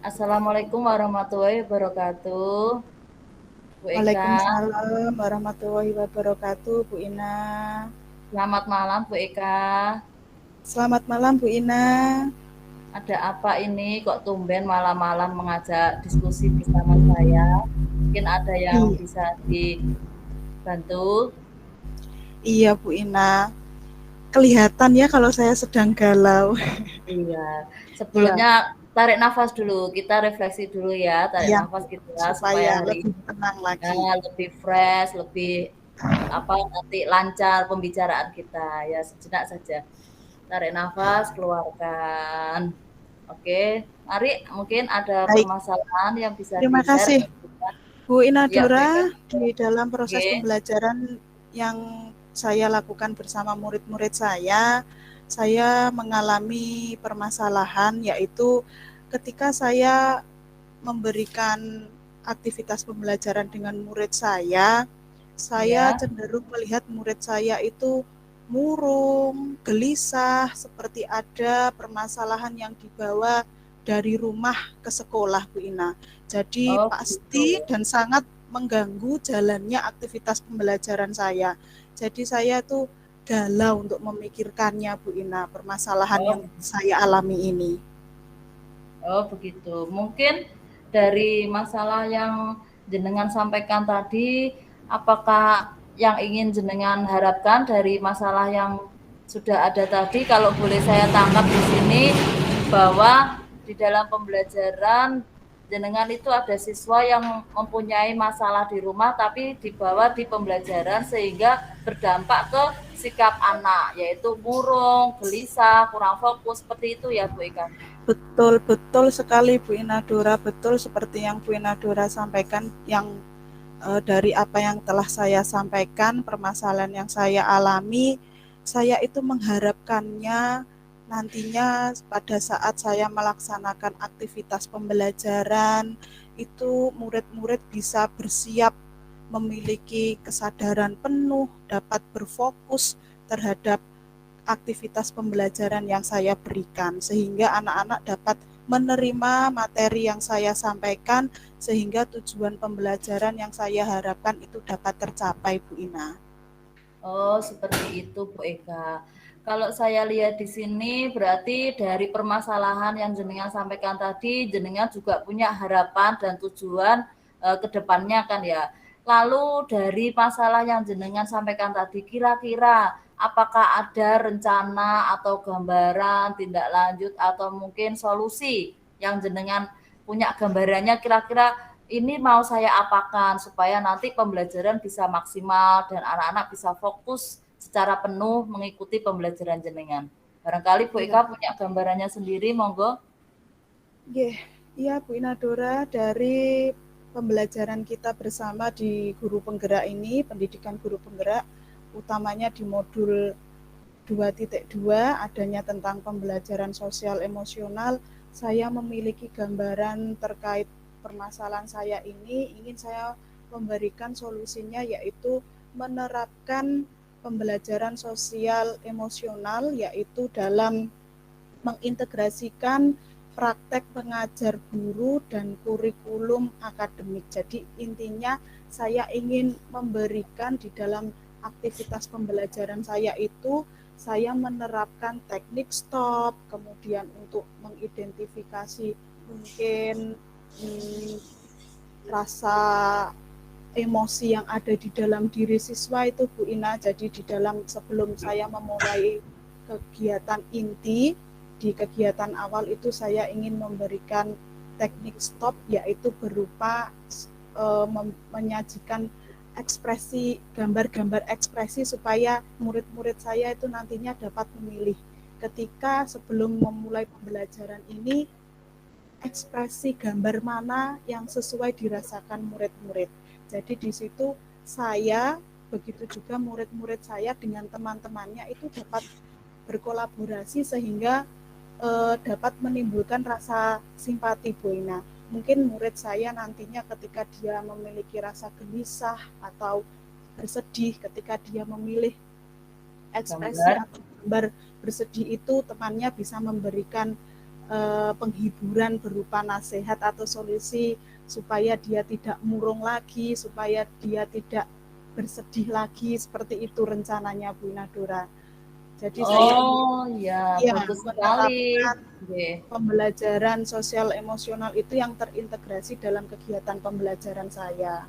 Assalamualaikum warahmatullahi wabarakatuh. Bu Eka, Waalaikumsalam warahmatullahi wabarakatuh, Bu Ina. selamat malam Bu Eka. Selamat malam, Bu Ina. Ada apa ini kok tumben malam-malam mengajak diskusi bersama saya? Mungkin ada yang Iya, bisa dibantu? iya Bu Ina. Kelihatan ya kalau saya sedang galau. Iya. Iya, Sebelumnya tarik nafas dulu, kita refleksi dulu ya, tarik iya nafas Bu. gitu ya, supaya Supaya hari lebih ini tenang lagi. lebih fresh, lebih apa nanti lancar pembicaraan kita. Ya sejenak saja. Tarik nafas, keluarkan. Oke, mari mungkin ada Baik, permasalahan yang bisa terima di-share kasih ke kita. Bu Ya, Bu Eka. Inadora. Di dalam proses Oke. pembelajaran yang saya lakukan bersama murid-murid saya mengalami permasalahan, yaitu ketika saya memberikan aktivitas pembelajaran dengan murid saya Ya. cenderung melihat murid saya itu murung, gelisah, seperti ada permasalahan yang dibawa dari rumah ke sekolah, Bu Ina. Jadi Oh, begitu. pasti dan sangat mengganggu jalannya aktivitas pembelajaran saya. Jadi saya tuh galau untuk memikirkannya, Bu Ina, permasalahan Oh, yang saya alami ini. oh begitu. Mungkin dari masalah yang jenengan sampaikan tadi, apakah yang ingin jenengan harapkan dari masalah yang sudah ada tadi, kalau boleh saya tangkap di sini, bahwa di dalam pembelajaran jenengan itu ada siswa yang mempunyai masalah di rumah tapi dibawa di pembelajaran sehingga berdampak ke sikap anak, yaitu murung, gelisah, kurang fokus, seperti itu ya Bu Ika? Betul, betul sekali Bu Inadora, betul seperti yang Bu Inadora sampaikan, yang dari apa yang telah saya sampaikan, permasalahan yang saya alami, saya itu mengharapkannya nantinya pada saat saya melaksanakan aktivitas pembelajaran, itu murid-murid bisa bersiap, memiliki kesadaran penuh, dapat berfokus terhadap aktivitas pembelajaran yang saya berikan, sehingga anak-anak dapat menerima materi yang saya sampaikan, sehingga tujuan pembelajaran yang saya harapkan itu dapat tercapai, Bu Ina. Oh, seperti itu, Bu Eka. Kalau saya lihat di sini, berarti dari permasalahan yang jenengan sampaikan tadi, jenengan juga punya harapan dan tujuan ke depannya kan ya. Lalu dari masalah yang jenengan sampaikan tadi, kira-kira apakah ada rencana atau gambaran tindak lanjut atau mungkin solusi yang jenengan punya gambarannya kira-kira ini mau saya apakan supaya nanti pembelajaran bisa maksimal dan anak-anak bisa fokus secara penuh mengikuti pembelajaran jenengan. Barangkali Bu Iya, Eka punya gambarannya sendiri, monggo. yeah. Iya Bu Inadora, dari pembelajaran kita bersama di guru penggerak ini, pendidikan guru penggerak, utamanya di modul 2.2 adanya tentang pembelajaran sosial emosional, saya memiliki gambaran terkait permasalahan saya ini, ingin saya memberikan solusinya, yaitu menerapkan pembelajaran sosial emosional, yaitu dalam mengintegrasikan praktek pengajar guru dan kurikulum akademik. Jadi intinya saya ingin memberikan di dalam aktivitas pembelajaran saya itu, saya menerapkan teknik stop, kemudian untuk mengidentifikasi mungkin hmm, rasa emosi yang ada di dalam diri siswa itu, Bu Ina. Jadi di dalam, sebelum saya memulai kegiatan inti, di kegiatan awal itu saya ingin memberikan teknik stop, yaitu berupa menyajikan ekspresi, gambar-gambar ekspresi, supaya murid-murid saya itu nantinya dapat memilih ketika sebelum memulai pembelajaran ini, ekspresi gambar mana yang sesuai dirasakan murid-murid. Jadi di situ saya, begitu juga murid-murid saya dengan teman-temannya itu dapat berkolaborasi, sehingga dapat menimbulkan rasa simpati, Bu Ina. Mungkin murid saya nantinya ketika dia memiliki rasa gelisah atau bersedih, ketika dia memilih ekspresi Gambar. atau gambar bersedih itu, temannya bisa memberikan penghiburan berupa nasihat atau solusi supaya dia tidak murung lagi, supaya dia tidak bersedih lagi, seperti itu rencananya Bu Inadora. Jadi saya Oh, ya, ya bagus sekali. menerapkan Oke. pembelajaran sosial emosional itu yang terintegrasi dalam kegiatan pembelajaran saya.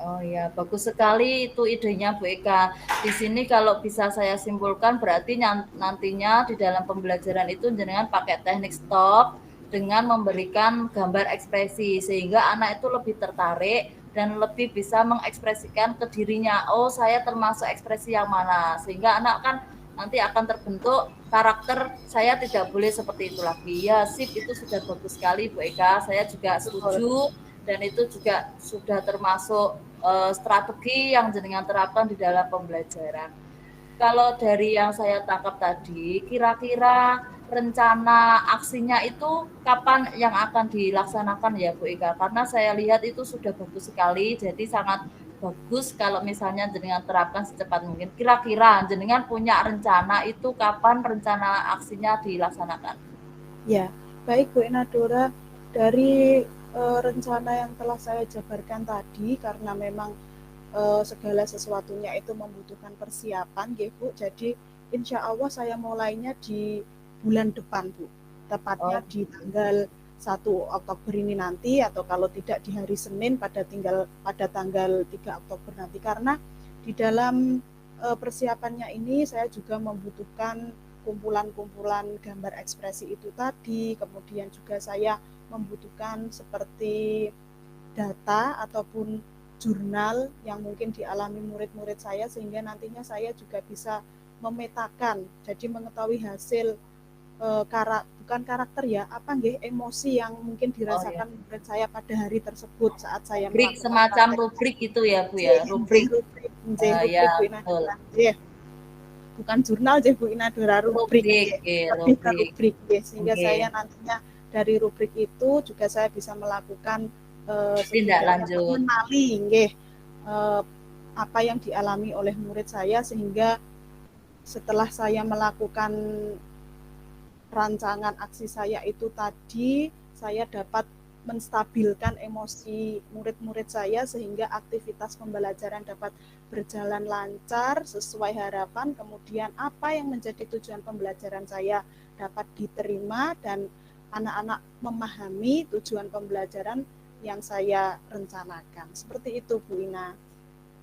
Oh ya, bagus sekali itu idenya Bu Eka. Di sini kalau bisa saya simpulkan berarti nantinya di dalam pembelajaran itu jenengan pakai teknik stop dengan memberikan gambar ekspresi sehingga anak itu lebih tertarik dan lebih bisa mengekspresikan ke dirinya. Oh, saya termasuk ekspresi yang mana? Sehingga anak kan nanti akan terbentuk karakter saya tidak boleh seperti itu lagi. Ya, sip itu sudah bagus sekali Bu Eka. Saya juga Betul. setuju dan itu juga sudah termasuk strategi yang jenengan terapkan di dalam pembelajaran. Kalau dari yang saya tangkap tadi, kira-kira rencana aksinya itu kapan yang akan dilaksanakan ya Bu Ika? Karena saya lihat itu sudah bagus sekali, jadi sangat bagus kalau misalnya jenengan terapkan secepat mungkin. Kira-kira jenengan punya rencana itu kapan rencana aksinya dilaksanakan? Ya, baik Bu Inadora, dari rencana yang telah saya jabarkan tadi, karena memang segala sesuatunya itu membutuhkan persiapan, Bu. Jadi insya Allah saya mulainya di bulan depan, Bu. Tepatnya Oh, di tanggal 1 Oktober ini nanti, atau kalau tidak di hari Senin pada tanggal 3 Oktober nanti. Karena di dalam persiapannya ini saya juga membutuhkan kumpulan-kumpulan gambar ekspresi itu tadi, kemudian juga saya membutuhkan seperti data ataupun jurnal yang mungkin dialami murid-murid saya, sehingga nantinya saya juga bisa memetakan, jadi mengetahui hasil bukan karakter ya, apa nggih, emosi yang mungkin oh ya. dirasakan murid saya pada hari tersebut saat saya Rubrik melakukan semacam praktek. rubrik itu ya Bu ya, rubrik. Ya Rubrik Bu betul. Inadora. Bukan jurnal Bu Inadora, rubrik, Rubrik, oke, lebih ke rubrik. rubrik, sehingga Oke, saya nantinya dari rubrik itu juga saya bisa melakukan tindak setidaknya lanjut. mengenali apa yang dialami oleh murid saya, sehingga setelah saya melakukan rancangan aksi saya itu tadi, saya dapat menstabilkan emosi murid-murid saya sehingga aktivitas pembelajaran dapat berjalan lancar sesuai harapan, kemudian apa yang menjadi tujuan pembelajaran saya dapat diterima dan anak-anak memahami tujuan pembelajaran yang saya rencanakan. Seperti itu Bu Ina.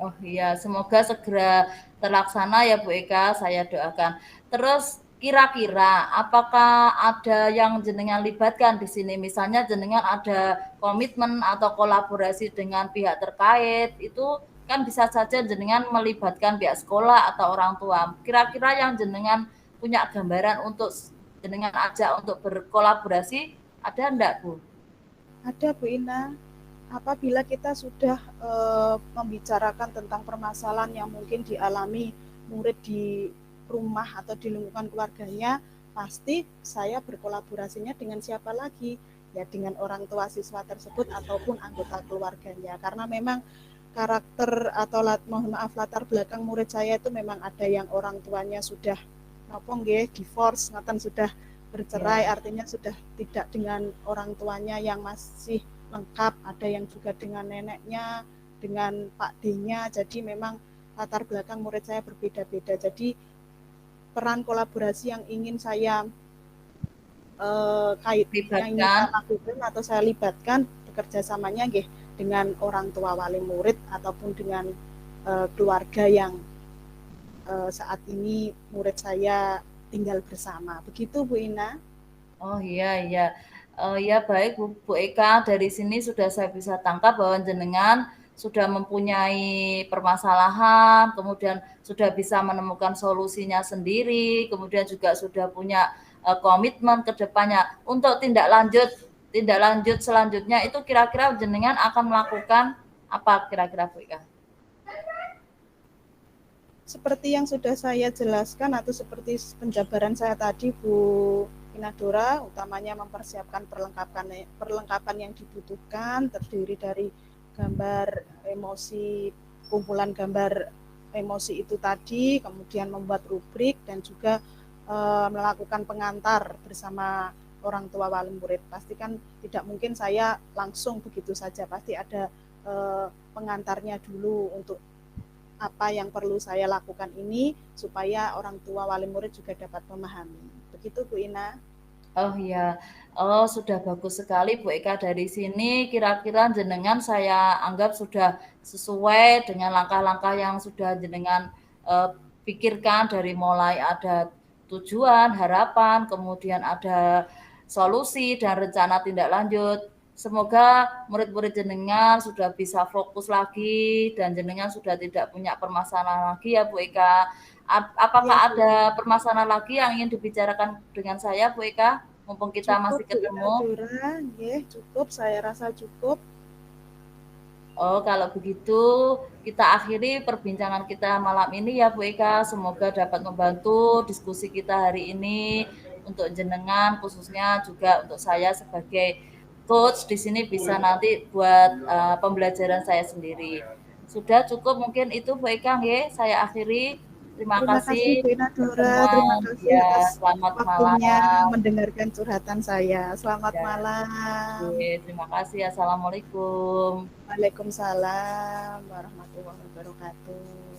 Oh iya, semoga segera terlaksana ya Bu Eka, saya doakan. Terus kira-kira apakah ada yang jenengan libatkan di sini? Misalnya jenengan ada komitmen atau kolaborasi dengan pihak terkait, itu kan bisa saja jenengan melibatkan pihak sekolah atau orang tua. Kira-kira yang jenengan punya gambaran untuk jenengan ajak untuk berkolaborasi, ada enggak Bu? Ada Bu Ina, apabila kita sudah membicarakan tentang permasalahan yang mungkin dialami murid di rumah atau di lingkungan keluarganya, pasti saya berkolaborasinya dengan siapa lagi? Ya dengan orang tua siswa tersebut ataupun anggota keluarganya. Karena memang karakter atau mohon maaf latar belakang murid saya itu memang ada yang orang tuanya sudah divorce, sudah bercerai, Ya. artinya sudah tidak dengan orang tuanya yang masih lengkap, ada yang juga dengan neneknya, dengan Pak D-nya, jadi memang latar belakang murid saya berbeda-beda. Jadi peran kolaborasi yang ingin saya yang ingin Libatkan. saya lakukan atau saya libatkan bekerja samanya dengan orang tua wali murid ataupun dengan keluarga yang saat ini murid saya tinggal bersama. Begitu Bu Ina. Oh iya iya. Ya baik Bu Eka, dari sini sudah saya bisa tangkap bahwa jenengan sudah mempunyai permasalahan, kemudian sudah bisa menemukan solusinya sendiri, kemudian juga sudah punya komitmen ke depannya. Untuk tindak lanjut selanjutnya itu kira-kira jenengan akan melakukan apa kira-kira Bu Eka? Seperti yang sudah saya jelaskan atau seperti penjabaran saya tadi Bu Inadora, utamanya mempersiapkan perlengkapan yang dibutuhkan terdiri dari gambar emosi, kumpulan gambar emosi itu tadi, kemudian membuat rubrik dan juga melakukan pengantar bersama orang tua wali murid. Pasti kan tidak mungkin saya langsung begitu saja, pasti ada pengantarnya dulu untuk apa yang perlu saya lakukan ini supaya orang tua wali murid juga dapat memahami. Begitu Bu Ina. Oh iya, oh sudah bagus sekali Bu Eka. Dari sini kira-kira jenengan saya anggap sudah sesuai dengan langkah-langkah yang sudah jenengan pikirkan, dari mulai ada tujuan, harapan, kemudian ada solusi dan rencana tindak lanjut. Semoga murid-murid jenengan sudah bisa fokus lagi dan jenengan sudah tidak punya permasalahan lagi ya Bu Eka. Iya Apakah Bu. ada permasalahan lagi yang ingin dibicarakan dengan saya, Bu Eka? Mumpung kita Cukup masih Bu Ina ketemu. Dura, cukup, saya rasa cukup. Oh, kalau begitu kita akhiri perbincangan kita malam ini ya, Bu Eka. Semoga dapat membantu diskusi kita hari ini untuk jenengan, khususnya juga untuk saya sebagai coach di sini bisa nanti buat pembelajaran saya sendiri. Sudah cukup mungkin itu Bu Eka, nggih. Saya akhiri. Terima Terima kasih kasih Bu Ina Dura, terima pertemuan. kasih Ya, atas selamat waktunya malam. mendengarkan curhatan saya. Selamat Ya, malam. oke, terima kasih. Assalamualaikum. Waalaikumsalam warahmatullahi wabarakatuh.